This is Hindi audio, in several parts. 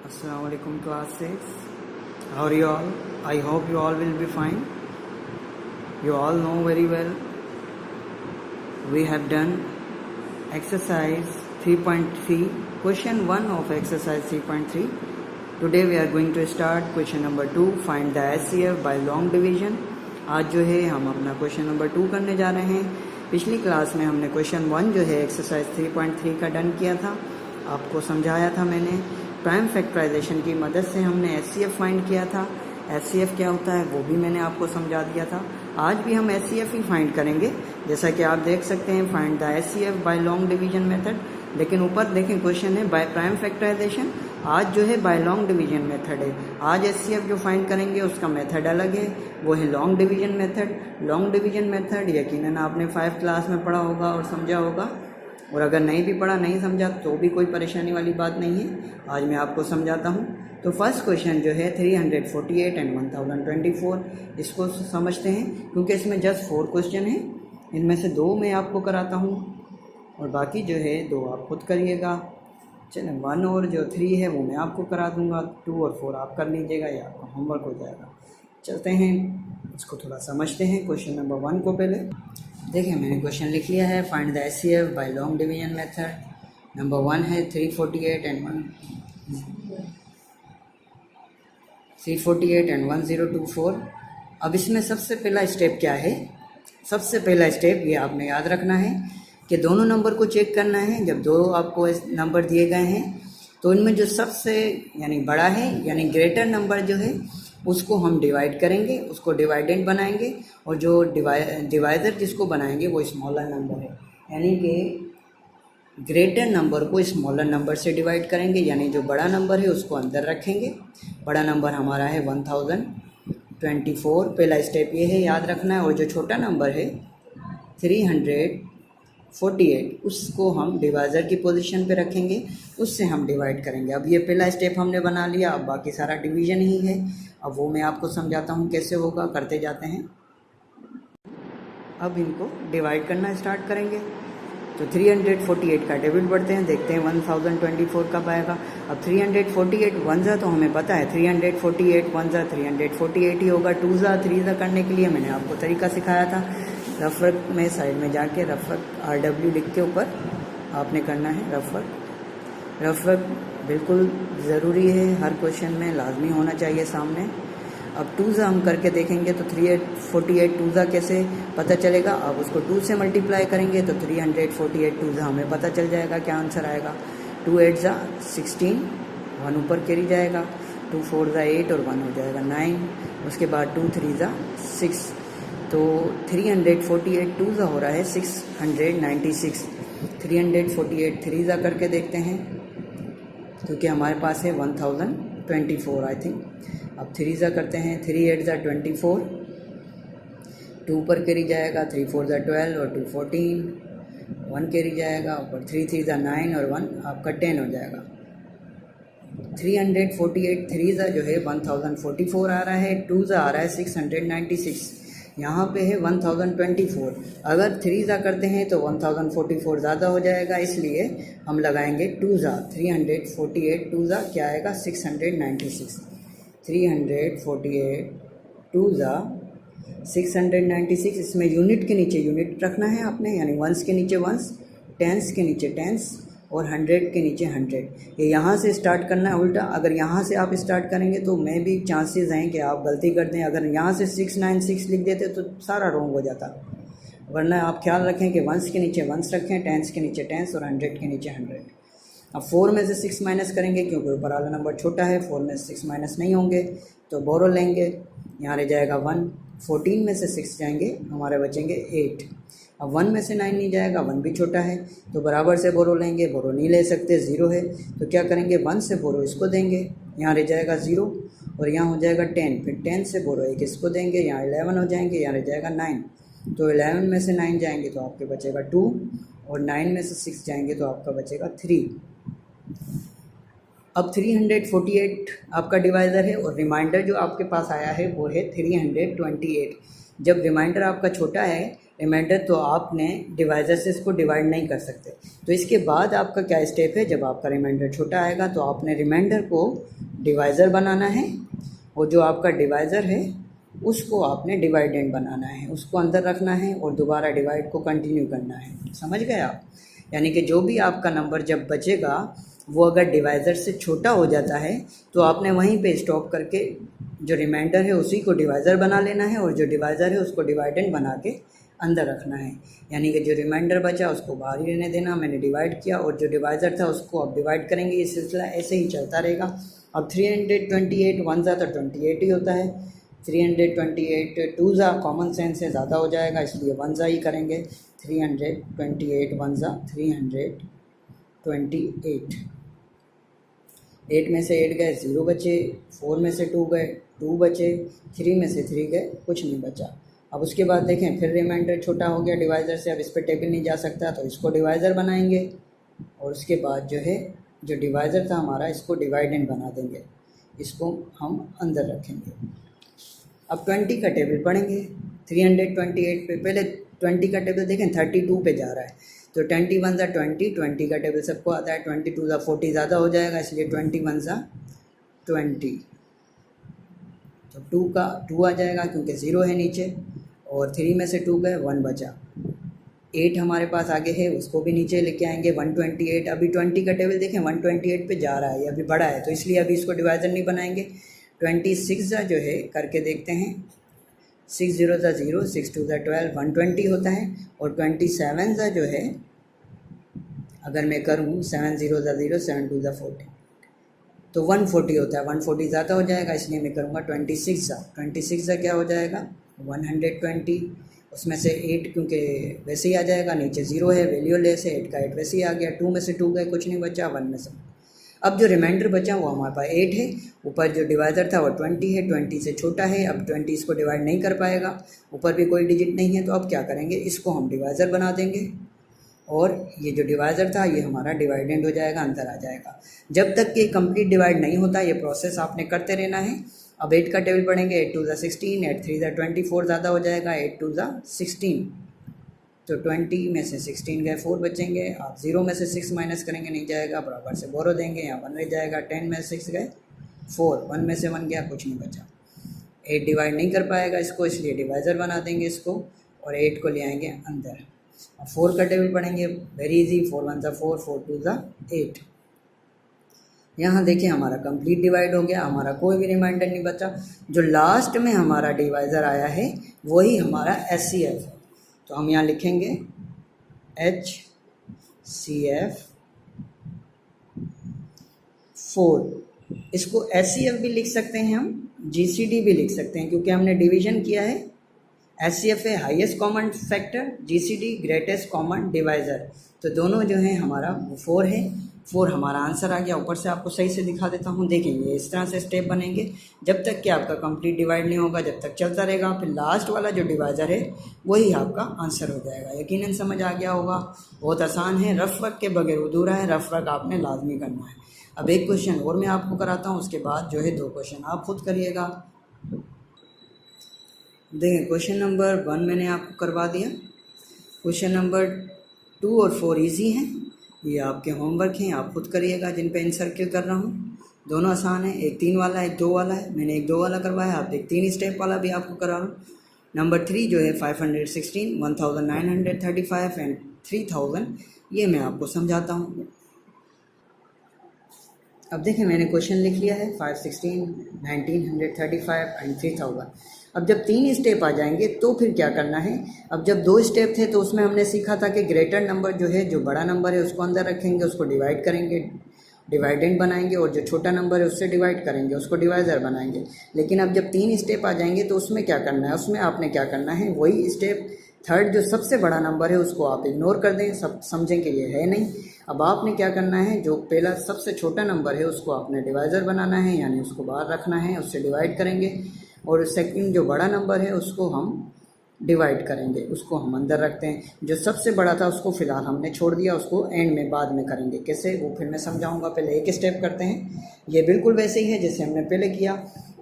Assalamu alaikum class 6. How are you all? I hope you all will be fine. You all know very well we have done exercise 3.3, question 1 of exercise 3.3. Today we are going to start question number 2, find the HCF by long division. आज जो है हम अपना क्वेश्चन नंबर 2 करने जा रहे हैं. पिछली क्लास में हमने क्वेश्चन 1 जो है एक्सरसाइज 3.3 का डन किया था, आपको समझाया था मैंने. प्राइम फैक्टराइजेशन की मदद से हमने HCF फाइंड किया था. HCF क्या होता है वो भी मैंने आपको समझा दिया था. आज भी हम HCF ही फाइंड करेंगे. जैसा कि आप देख सकते हैं, find the HCF by long division method. लेकिन ऊपर देखें क्वेश्चन है बाय प्राइम फैक्टराइजेशन. आज जो है बाय लॉन्ग डिवीजन मेथड है. आज HCF जो फाइंड करेंगे उसका मेथड अलग है, वो है long division method. Long division method यकीनन आपने 5 क्लास में पढ़ा होगा और समझा होगा, और अगर नहीं भी पढ़ा नहीं समझा तो भी कोई परेशानी वाली बात नहीं है. आज मैं आपको समझाता हूँ. तो फर्स्ट क्वेश्चन जो है 348 एंड 1024, इसको समझते हैं क्योंकि इसमें जस्ट 4 क्वेश्चन हैं. इनमें से 2 मैं आपको कराता हूँ और बाकी जो है 2 आप खुद करिएगा. चलें, 1 और जो 3 है वो मैं आपको करा दूँगा. 2 और 4 आप कर लीजिएगा, या आपका होमवर्क हो जाएगा. चलते हैं, इसको थोड़ा समझते हैं. क्वेश्चन नंबर 1 को पहले देखिए, मैंने क्वेश्चन लिख लिया है. Find the HCF by long division method. Number 1 है 348 एंड 1024. अब इसमें सबसे पहला स्टेप क्या है? सबसे पहला स्टेप ये आपने याद रखना है कि दोनों नंबर को चेक करना है. जब 2 आपको नंबर दिए गए हैं तो इनमें जो सबसे यानी बड़ा है यानी ग्रेटर नंबर जो है उसको हम डिवाइड करेंगे, उसको डिवाइडेंट बनाएंगे, और जो डिवाइज़र जिसको बनाएंगे वो स्मॉलर नंबर है. यानी कि ग्रेटर नंबर को स्मॉलर नंबर से डिवाइड करेंगे, यानी जो बड़ा नंबर है उसको अंदर रखेंगे. बड़ा नंबर हमारा है 1024. पहला स्टेप ये है, याद रखना है. और जो छोटा नंबर है 348, उसको हम डिवाइज़र की पोजीशन पे रखेंगे, उससे हम डिवाइड करेंगे. अब ये पहला स्टेप हमने बना लिया. अब बाकी सारा डिवीज़न ही है. अब वो मैं आपको समझाता हूँ कैसे होगा. करते जाते हैं. अब इनको डिवाइड करना स्टार्ट करेंगे. तो 348 का टेबल पढ़ते हैं, देखते हैं 1024 कब आएगा. अब 348 1 जा तो हमें पता है 348 1 जा 348 ही होगा. 2 जा 3 जा करने के लिए मैंने आपको तरीका सिखाया था. रफ वर्क में साइड में जाके रफ वर्क RW लिख के ऊपर आपने करना है रफ वर्क. रफ वर्क बिल्कुल ज़रूरी है, हर क्वेश्चन में लाजमी होना चाहिए सामने. अब 2 जा हम करके देखेंगे तो 348 2 जा कैसे पता चलेगा. आप उसको 2 से मल्टीप्लाई करेंगे तो 348 2 जा हमें पता चल जाएगा क्या आंसर आएगा. 2 8 जा 16, 1 ऊपर कैरी जाएगा. 2 4 जा 8 और 1 हो जाएगा 9. उसके बाद 2 3 जा 6. तो 348 2 जा हो रहा है 696. 348 3 जा करके देखते हैं क्योंकि हमारे पास है 1024 आई थिंक. अब 3 जा करते हैं. 3 8 जा 24, 2 ऊपर कैरी जाएगा. 3 4 जा 12 और 2 14, 1 कैरी जाएगा ऊपर. 3 3 जा 9 और 1 आपका 10 हो जाएगा. 348 3 जा जो है 1044 आ रहा है. 2 जा आ रहा है 696. यहाँ पे है 1024. अगर 3 जा करते हैं तो 1044 ज़्यादा हो जाएगा, इसलिए हम लगाएंगे 2 जा. 348 2 जा क्या आएगा 696. 348 2 जा 696. इसमें यूनिट के नीचे यूनिट रखना है आपने, यानी वंस के नीचे वंस, टेंस के नीचे टेंस और 100 के नीचे 100. ये यहाँ से स्टार्ट करना है उल्टा. अगर यहाँ से आप स्टार्ट करेंगे तो मे भी चांसेस हैं कि आप गलती कर दें. अगर यहाँ से 696 लिख देते तो सारा रॉन्ग हो जाता. वरना आप ख्याल रखें कि वंस के नीचे वंस रखें, टेंस के नीचे टेंस और 100 के नीचे 100. अब 4 में से 6 माइनस करेंगे क्योंकि ऊपर वाला नंबर छोटा है. 4 में से 6 माइनस नहीं होंगे तो बोरो लेंगे, यहाँ रह जाएगा 1. 14 में से 6 जाएंगे, हमारे बचेंगे 8. अब 1 में से 9 नहीं जाएगा, 1 भी छोटा है तो बराबर से बोरो लेंगे. बोरो नहीं ले सकते, 0 है तो क्या करेंगे 1 से बोरो इसको देंगे, यहाँ रह जाएगा 0 और यहाँ हो जाएगा 10. फिर 10 से बोरो 1 इसको देंगे, यहाँ 11 हो जाएंगे, यहाँ रह जाएगा 9. तो 11 में से 9 जाएंगे तो आपके बचेगा 2 और 9 में से 6 जाएंगे तो आपका बचेगा 3. अब 348 आपका डिवाइज़र है और रिमाइंडर जो आपके पास आया है वो है 328. जब रिमाइंडर आपका छोटा है रिमाइंडर, तो आपने डिवाइज़र से इसको डिवाइड नहीं कर सकते। तो इसके बाद आपका क्या स्टेप है, जब आपका रिमाइंडर छोटा आएगा तो आपने रिमाइंडर को डिवाइज़र बनाना है, और जो आपका डिवाइज़र है उसको आपने डिवाइडेंड बनाना है, उसको अंदर रखना है और दोबारा डिवाइड को कंटिन्यू करना है। समझ गए आप? यानी कि जो भी आपका नंबर जब बचेगा वो अगर डिवाइज़र से छोटा हो जाता है तो आपने वहीं पे स्टॉप करके जो रिमाइंडर है उसी को डिवाइज़र बना लेना है, और जो डिवाइज़र है उसको डिवाइडेंड बना के अंदर रखना है। यानी कि जो रिमाइंडर बचा उसको बाहर ही रहने देना, मैंने डिवाइड किया, और जो डिवाइज़र था उसको अब डिवाइड करेंगे। ये सिलसिला ऐसे ही चलता रहेगा। अब 328 वन ज़ा तो 28 ही होता है, 328 टू ज़ा कॉमन सेंस से ज़्यादा हो जाएगा, इसलिए वन ज़ा ही करेंगे। 328 वन ज़ा 328, 8 में से 8 गए, 0 बचे, 4 में से 2 गए, 2 बचे, 3 में से 3 गए, कुछ नहीं बचा। अब उसके बाद देखें फिर रिमाइंडर छोटा हो गया डिवाइज़र से, अब इस पर टेबल नहीं जा सकता तो इसको डिवाइज़र बनाएंगे, और उसके बाद जो है जो डिवाइज़र था हमारा इसको डिवाइडेंड बना देंगे, इसको हम अंदर रखेंगे। अब 20 का टेबल पढ़ेंगे 328 पे। पहले 20 का टेबल देखें 32 पे जा रहा है, तो 20 वन ज़ा 20 का टेबल सबको आता है, 22 ज़ा 40 ज़्यादा हो जाएगा, इसलिए 20 वन ज़ा 20, तो 2 का 2 आ जाएगा क्योंकि 0 है नीचे, और 3 में से 2 गए, 1 बचा। 8 हमारे पास आगे है, उसको भी नीचे लेके आएंगे 128। अभी 20 का टेबल देखें 128 पे जा रहा है, ये अभी बड़ा है, तो इसलिए अभी इसको डिवाइज़र नहीं बनाएंगे। 26 ज़ा जो है करके देखते हैं, 6 0 ज़ा 0, 6 2 ज़ा 12, 120 होता है। और 27 ज़ा जो है अगर मैं करूँ 7 0 ज़ा 0, 7 2 ज़ा 40, तो 140 होता है, 140 ज़्यादा हो जाएगा, इसलिए मैं करूँगा 26 ज़ा। 26 ज़ा क्या हो जाएगा 120, उसमें से 8 क्योंकि वैसे ही आ जाएगा, नीचे 0 है वैल्यू लेस है, 8 का 8 वैसे ही आ गया, 2 में से 2 गए, कुछ नहीं बचा, 1 में से। अब जो रिमाइंडर बचा वो हमारे पास 8 है, ऊपर जो डिवाइज़र था वो 20 है, 20 से छोटा है, अब 20 इसको डिवाइड नहीं कर पाएगा, ऊपर भी कोई डिजिट नहीं है, तो अब क्या करेंगे, इसको हम डिवाइज़र बना देंगे, और ये जो डिवाइज़र था ये हमारा डिवाइडेंड हो जाएगा, अंदर आ जाएगा। जब तक कि कंप्लीट डिवाइड नहीं होता ये प्रोसेस आपने करते रहना है। अब 8 का टेबल पढ़ेंगे, 8 2 ज़ा 16, 8 3 ज़ा 24 ज़्यादा हो जाएगा, 8 2 ज़ा 16, तो 20 में से 16 गए, 4 बचेंगे। आप 0 में से 6 माइनस करेंगे, नहीं जाएगा, बराबर से बोरो देंगे, यहाँ 1 रह जाएगा। 10 में से 6 गए 4, 1 में से 1 गया, कुछ नहीं बचा। 8 डिवाइड नहीं कर पाएगा इसको, इसलिए डिवाइज़र बना देंगे इसको, और 8 को ले आएंगे अंदर। अब 4 का टेबल पढ़ेंगे, वेरी इजी, 4 1 ज़ा 4, 4 2 ज़ा 8। यहाँ देखिए हमारा कंप्लीट डिवाइड हो गया, हमारा कोई भी रिमाइंडर नहीं बचा। जो लास्ट में हमारा डिवाइज़र आया है वही हमारा HCF है, तो हम यहाँ लिखेंगे HCF 4। इसको HCF भी लिख सकते हैं, हम GCD भी लिख सकते हैं, क्योंकि हमने डिवीज़न किया है। HCF है highest common factor, GCD greatest common divisor, तो दोनों जो है हमारा 4 है। 4 हमारा आंसर आ गया। ऊपर से आपको सही से दिखा देता हूँ, देखेंगे इस तरह से स्टेप बनेंगे जब तक कि आपका कंप्लीट डिवाइड नहीं होगा, जब तक चलता रहेगा। फिर लास्ट वाला जो डिवाइज़र है वही आपका आंसर हो जाएगा। यकीनन समझ आ गया होगा, बहुत आसान है, रफ वर्क के बगैर अधूरा है, रफ वर्क आपने लाजमी करना है। अब एक क्वेश्चन और मैं आपको कराता हूँ, उसके बाद जो है 2 क्वेश्चन आप खुद करिएगा। देखिए क्वेश्चन नंबर 1 मैंने आपको करवा दिया, क्वेश्चन नंबर 2 और 4 इजी हैं, ये आपके होमवर्क हैं, आप खुद करिएगा, जिन पे इन सर्किल कर रहा हूँ। दोनों आसान है, एक 3 वाला है, एक 2 वाला है। मैंने एक 2 वाला करवाया, आप एक 3 स्टेप वाला भी आपको करा रहा हूँ। नंबर 3 जो है 516, 1935 एंड 3000, ये मैं आपको समझाता हूँ। अब देखिए मैंने क्वेश्चन लिख लिया है, 516, 1935 एंड 3000। अब जब 3 स्टेप आ जाएंगे तो फिर क्या करना है। अब जब 2 स्टेप थे तो उसमें हमने सीखा था कि ग्रेटर नंबर जो है, जो बड़ा नंबर है उसको अंदर रखेंगे, उसको डिवाइड करेंगे, डिवाइडेंड बनाएंगे, और जो छोटा नंबर है उससे डिवाइड करेंगे, उसको डिवाइज़र बनाएंगे। लेकिन अब जब 3 स्टेप आ जाएंगे तो उसमें क्या करना है, उसमें आपने क्या करना है, वही स्टेप थर्ड जो सबसे बड़ा नंबर है उसको आप इग्नोर कर दें, सब समझें कि ये है नहीं। अब आपने क्या करना है, जो पहला सबसे छोटा नंबर है उसको आपने डिवाइज़र बनाना है, यानी उसको बाहर रखना है, उससे डिवाइड करेंगे, और सेकंड जो बड़ा नंबर है उसको हम डिवाइड करेंगे, उसको हम अंदर रखते हैं। जो सबसे बड़ा था उसको फ़िलहाल हमने छोड़ दिया, उसको एंड में बाद में करेंगे। कैसे, वो फिर मैं समझाऊंगा। पहले एक स्टेप करते हैं, ये बिल्कुल वैसे ही है जैसे हमने पहले किया।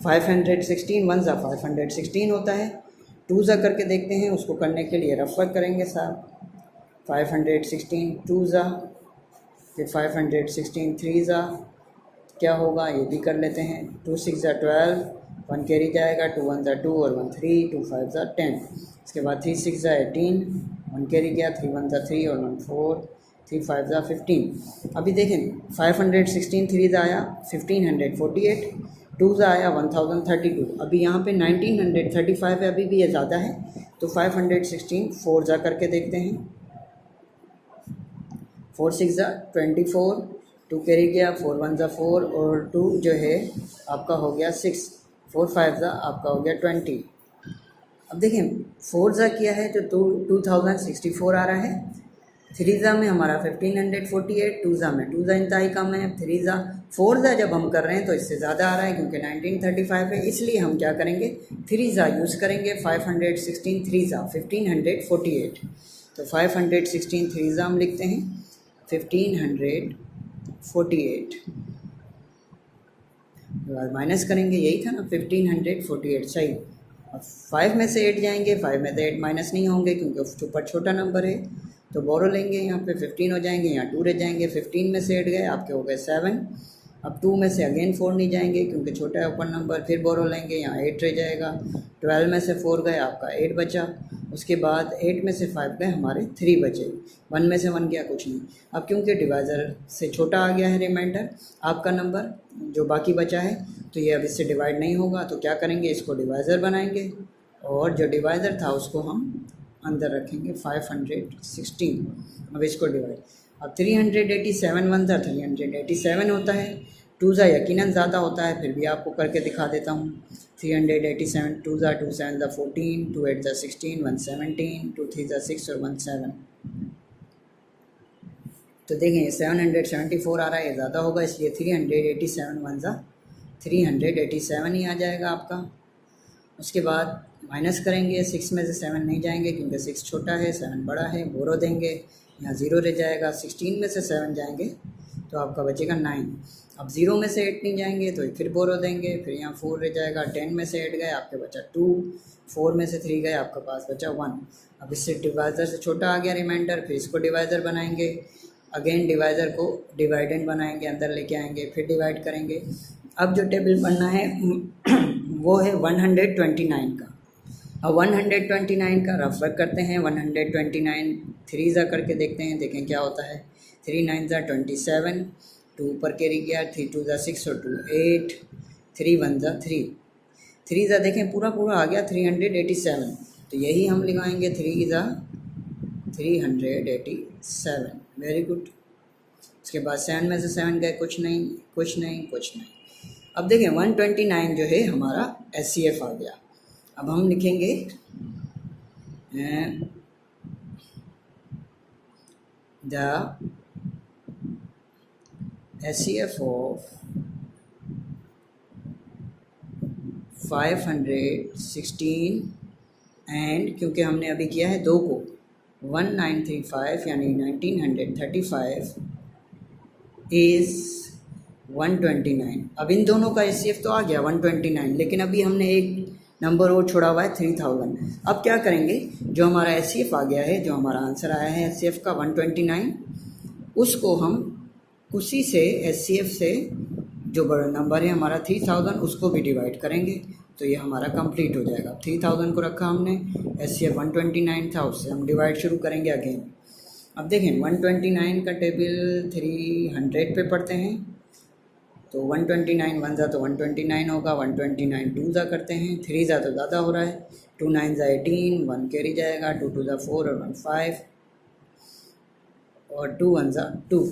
516 1 ज़ा 516 होता है, टू ज़ा करके देखते हैं। उसको करने के लिए रफ वर्क करेंगे साहब। 516 टू ज़ा, फिर 516 थ्री ज़ा, क्या होगा ये भी कर लेते हैं। 2 6 ज़ा 12, 1 कैरी जाएगा, 2 1 ज़ा 2 और 1 3, 2 5 ज़ा 10। इसके बाद 3 6 ज़ा 18, 1 कैरी गया, 3 1 ज़ा 3 और 1 4, 3 5 ज़ा 15। अभी देखें 516 थ्री ज़ा आया 1548, टू ज़ा आया 1032। अभी यहाँ पे 1935 है, अभी भी ये ज़्यादा है, तो 516 4 ज़ा करके देखते हैं। 4 6 ज़ा 24, 2 कैरी गया, 4 1 ज़ा 4 और 2 जो है आपका हो गया 6, 4 5 ज़ा आपका हो गया 20। अब देखें 4 ज़ा किया है तो 2064 आ रहा है। 3 ज़ा में हमारा 1548, 2 ज़ा में 2 ज़ा इंतहाई कम है, 3 ज़ा 4 ज़ा जब हम कर रहे हैं तो इससे ज़्यादा आ रहा है क्योंकि 1935 है, इसलिए हम क्या करेंगे 3 ज़ा यूज़ करेंगे। 516 3 ज़ा 1548, तो 516 3 ज़ा हम लिखते हैं 1548, माइनस करेंगे, यही था ना 1548 सही। अब 5 में से 8 जाएंगे, 5 में से 8 माइनस नहीं होंगे क्योंकि ऊपर छोटा नंबर है, तो बोरो लेंगे, यहाँ पे 15 हो जाएंगे, यहाँ 2 रह जाएंगे। 15 में से 8 गए, आपके हो गए 7। अब 2 में से अगेन 4 नहीं जाएंगे क्योंकि छोटा है ऊपर नंबर, फिर बोरो लेंगे, यहाँ 8 रह जाएगा। 12 में से 4 गए, आपका 8 बचा। उसके बाद 8 में से 5 गए, हमारे 3 बचे। 1 में से 1 गया, कुछ नहीं। अब क्योंकि डिवाइज़र से छोटा आ गया है रिमाइंडर आपका नंबर जो बाकी बचा है, तो ये अब इससे डिवाइड नहीं होगा, तो क्या करेंगे इसको डिवाइज़र बनाएंगे और जो डिवाइज़र था उसको हम अंदर रखेंगे 516। अब इसको डिवाइड, अब 387 1 ज़ा 387 होता है, 2 ज़ा यकीनन ज़्यादा होता है, फिर भी आपको करके दिखा देता हूँ। 387 2 ज़ा 2 7 ज़ा 14, 2 8 ज़ा 16, 1 17, 2 3 ज़ा 6 और 1 7। तो देखें 774 आ रहा है, ये ज़्यादा होगा, इसलिए 387 1 ज़ा 387 ही आ जाएगा आपका। उसके बाद माइनस करेंगे, 6 में से 7 नहीं जाएंगे क्योंकि 6 छोटा है, 7 बड़ा है, बोरो देंगे, यहाँ 0 रह जाएगा। 16 में से 7 जाएंगे तो आपका बचेगा 9। अब 0 में से 8 नहीं जाएंगे तो फिर बोरो देंगे, फिर यहाँ 4 रह जाएगा। 10 में से 8 गए, आपके बचा 2, 4 में से 3 गए, आपके पास बचा 1। अब इससे डिवाइज़र से छोटा आ गया रिमाइंडर, फिर इसको डिवाइज़र बनाएंगे, अगेन डिवाइज़र को डिवाइडेंड बनाएंगे, अंदर लेके आएंगे, फिर डिवाइड करेंगे। अब जो टेबल बनना है वो है 129 का। अब 129 का रफ वर्क करते हैं। 129 3 ज़ा करके देखते हैं, देखें क्या होता है। 3 9 ज़ा 27, 2 ऊपर कैरी गया, 3 2 ज़ा 6 और 2 8, 3 1 ज़ा 3, 3 ज़ा देखें पूरा आ गया 387, तो यही हम लगाएंगे 3 ज़ा 387। Very good. उसके बाद 7 में से 7 गए, कुछ नहीं कुछ नहीं कुछ नहीं। अब देखें 129 जो है हमारा SCF आ गया। अब हम लिखेंगे द SCF ऑफ 516 एंड, क्योंकि हमने अभी किया है 2 को 1935 यानी 1935 इज़ 129। अब इन दोनों का SCF तो आ गया 129, लेकिन अभी हमने एक नंबर और छोड़ा हुआ है 3000। अब क्या करेंगे, जो हमारा SCF आ गया है, जो हमारा आंसर आया है SCF का 129, उसको हम उसी से SCF से जो बड़ा नंबर है हमारा 3000, उसको भी डिवाइड करेंगे, तो ये हमारा कंप्लीट हो जाएगा। 3000 को रखा हमने, SCF 129 था, उससे हम डिवाइड शुरू करेंगे अगेन। अब देखें 129 का टेबल 300 पे पढ़ते हैं, तो 129 1 ज़ा तो 129 होगा, 129 2 ज़ा करते हैं, 3 ज़ा तो ज़्यादा हो रहा है, 2 9 ज़ा 18, 1 कैरी जाएगा, 2 2 ज़ा 4 और 1 5 और 2 1 ज़ा 2।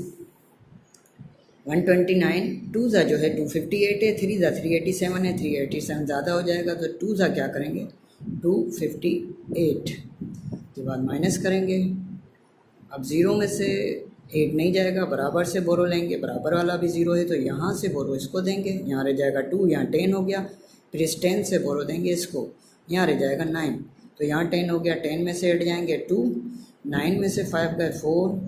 129 2 ज़ा जो है 258 है, 3 ज़ा 387 है, 387 ज़्यादा हो जाएगा, तो 2 ज़ा क्या करेंगे 258 के बाद माइनस करेंगे। अब 0 में से 8 नहीं जाएगा, बराबर से बोरो लेंगे, बराबर वाला भी 0 है तो यहाँ से बोरो इसको देंगे, यहाँ रह जाएगा 2, यहाँ 10 हो गया, फिर इस 10 से बोरो देंगे इसको, यहाँ रह जाएगा 9, तो यहाँ 10 हो गया, 10 में से 8 जाएंगे 2, 9 में से 5 गए 4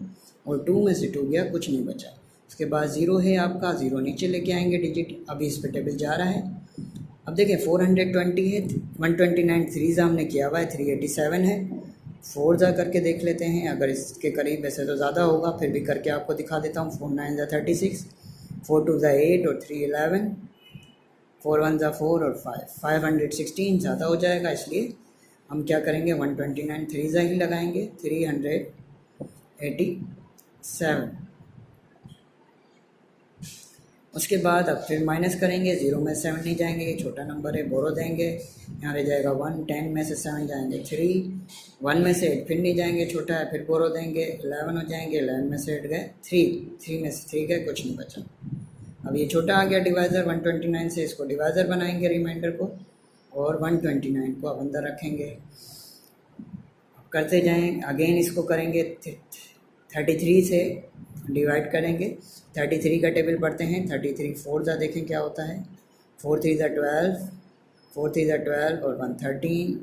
और 2 में से 2 गया, कुछ नहीं बचा। उसके बाद 0 है आपका, 0 नीचे लेके आएंगे डिजिट, अभी इस पे टेबल जा रहा है, अब देखिए 420 है, 129 3 हमने किया हुआ है, 387 है। 4 जा करके देख लेते हैं, अगर इसके करीब वैसे तो ज़्यादा होगा, फिर भी करके आपको दिखा देता हूँ। 4 9 36, 4 2 8 और 3 11, 4 1 4 और 516 ज़्यादा हो जाएगा, इसलिए हम क्या करेंगे 129 3 ही लगाएंगे, 387। उसके बाद अब फिर माइनस करेंगे, 0 में 7 नहीं जाएंगे, ये छोटा नंबर है, बोरो देंगे, यहाँ रह जाएगा 1, 10 में से 7 जाएंगे 3, 1 में से 8 फिर नहीं जाएंगे, छोटा है, फिर बोरो देंगे, 11 हो जाएंगे, 11 में से 8 गए 3 में से 3 गए, कुछ नहीं बचा। अब ये छोटा आ गया डिवाइज़र 129 से, इसको डिवाइज़र बनाएंगे रिमाइंडर को, और 129 को अब अंदर रखेंगे, करते जाएं। अगेन इसको करेंगे 33 से डिवाइड करेंगे, 33 का टेबल पढ़ते हैं, 33 4 जा देखें क्या होता है, 4 3 12, 4 3 12 और 113,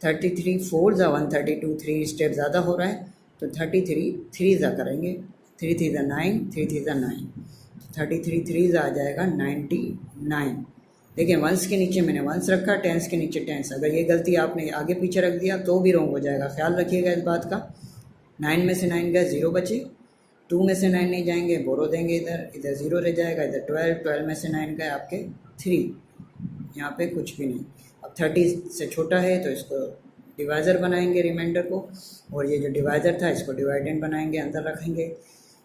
33 4 जा 132, 3 स्टेप ज़्यादा हो रहा है तो 33 3 जा करेंगे, 3 3 9, 3 3 9, 33 3 आ जाएगा 99। देखिए वंस के नीचे मैंने वंस रखा, टेंस के नीचे टेंस, अगर ये गलती आपने आगे पीछे रख दिया तो भी रॉन्ग हो जाएगा, ख्याल रखिएगा इस बात का। 9 में से 9 गए 0 बचे, 2 में से 9 नहीं जाएंगे, बोरो देंगे, इधर 0 रह जाएगा, इधर 12 में से 9 गए आपके 3, यहाँ पे कुछ भी नहीं। अब 30 से छोटा है तो इसको डिवाइज़र बनाएंगे रिमाइंडर को, और ये जो डिवाइज़र था इसको डिवाइडेंड बनाएंगे, अंदर रखेंगे।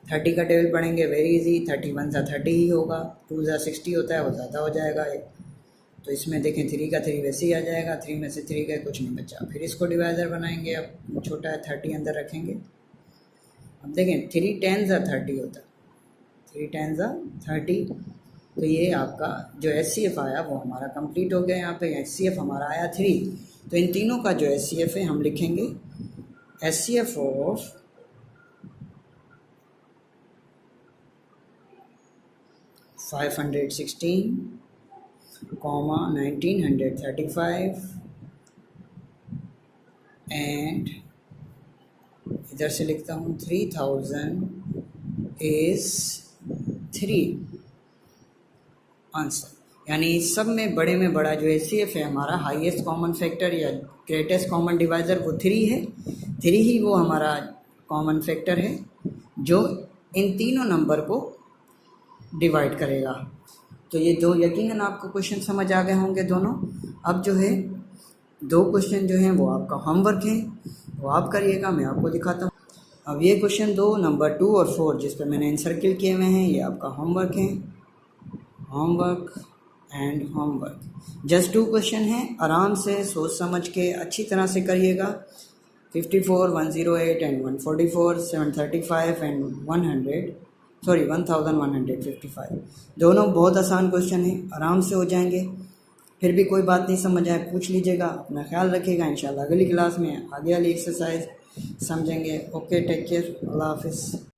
30 का टेबल पढ़ेंगे, वेरी इजी, 31 सा 30 ही होगा, 2 ज़ा 60 होता है, वो ज़्यादा हो जाएगा तो इसमें देखें 3 का 3 वैसे ही आ जाएगा, 3 में से 3 गए, कुछ नहीं बचा। फिर इसको डिवाइज़र बनाएंगे, अब छोटा है 30 अंदर रखेंगे। अब देखें 3 10 ज़ा 30 होता है, 3 10 ज़ा 30, तो ये आपका जो HCF आया वो हमारा कंप्लीट हो गया। यहाँ पे HCF हमारा आया 3, तो इन तीनों का जो HCF है हम लिखेंगे HCF ऑफ 516, 1935 एंड इधर से लिखता हूँ 3000 इज 3 आंसर। यानी सब में बड़ा जो HCF है हमारा, हाईएस्ट कॉमन फैक्टर या ग्रेटेस्ट कॉमन डिवाइज़र, वो 3 है। 3 ही वो हमारा कॉमन फैक्टर है जो इन तीनों नंबर को डिवाइड करेगा। तो ये दो यकीनन आपको क्वेश्चन समझ आ गए होंगे दोनों। अब जो है 2 क्वेश्चन जो हैं वो आपका होमवर्क है, वो आप करिएगा, मैं आपको दिखाता हूँ। अब ये क्वेश्चन 2 नंबर 2 और 4 जिस पे मैंने सर्किल किए हुए हैं, ये आपका होमवर्क है, homework and homework. Just 2 question हैं, आराम से सोच समझ के अच्छी तरह से करिएगा। 54, 108 एंड 144, 735 एंड 1155, दोनों बहुत आसान क्वेश्चन हैं, आराम से हो जाएंगे। फिर भी कोई बात नहीं समझ आए पूछ लीजिएगा, अपना ख्याल रखिएगा। इंशाल्लाह अगली क्लास में आगे वाली एक्सरसाइज समझेंगे। ओके, टेक केयर, अल्लाह हाफिज़।